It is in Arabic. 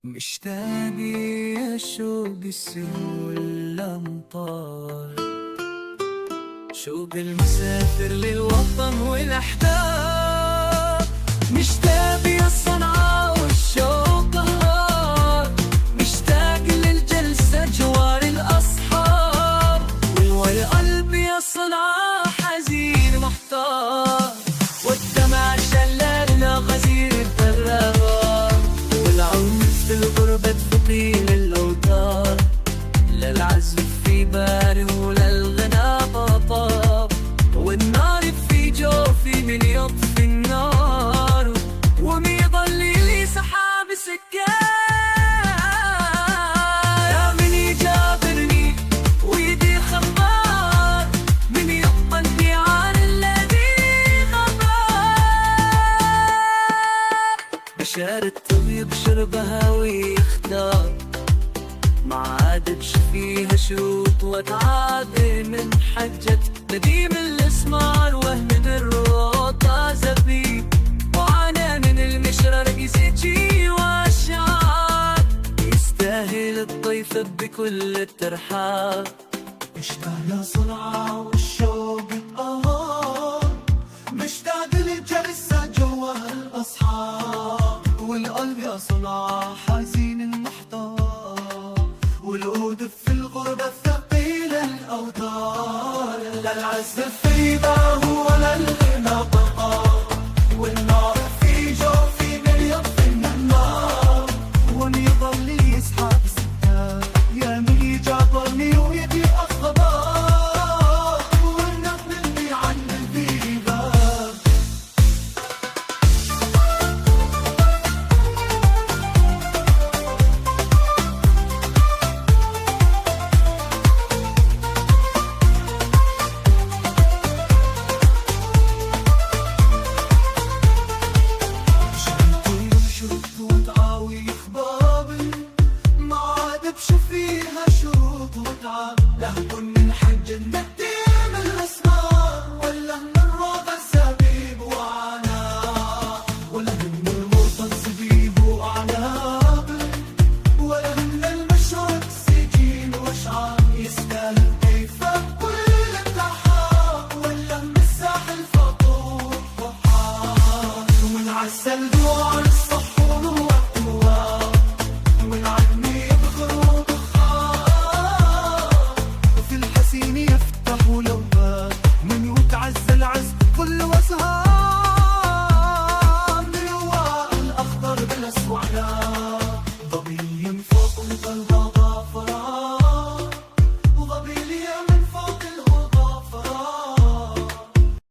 مشتاق يا شوق السهول الأمطار، شوق المسافر للوطن والأحباب. مشتاق يا صنعاء والشوق هار، مشتاق للجلسة جوار الأصحاب. والقلب يا صنعاء حزين محتار، والدمع شلال غزير الدرار. والعود في الغربة ثقيل الأوتار، للعزف في باري وللغنى طبطاب. والنار في جوفي من يطفي النار، ومن يضل لي سحاب سكار. يا من يجابرني ويدي خبار، من يطلني عن الذي غبار. بشار الطبيب شربها ويختار، معادبش فيها شروط وتعاد من حجة نديم الاسمار. وهمد الروضة زبيب وعنا من المشرر يزيجي والشعار. يستاهل الضيف بكل الترحاب. مشتاق يا صنعاء والشوق القهار، مشتاق للجلسة جوا الأصحاب. والقلب يا صنعاء حزين محتار، والعود في الغربة الثقيل الأوتار. لا العزف في باه ولا الغنى طبطاب، والنار في جوفي من يطفي النار. ومن يضل يسحب سكار، يا من يجابرني ويدي أخبار. والنقل اللي عن البيبان. شربت وتعاوي خبابي، ما عادبش فيها شروط وتعب. لا هكون من حج النديم الأسمار، ولا من روضة الزبيب وعناب، ولا من المرطة زبيب وعناب، ولا من المشرق سجين وشعار. يستاهل كيفك كل الترحاب، ولا من الساحل فطور وحار. ومن عسل دوار الصحون والطوار، ومن عدمي بغروب الخار. وفي الحسين يفتح له باب، من يتعزى العز كل وسهام. من الواء الأخضر بالأسوع ضبي فوق القلب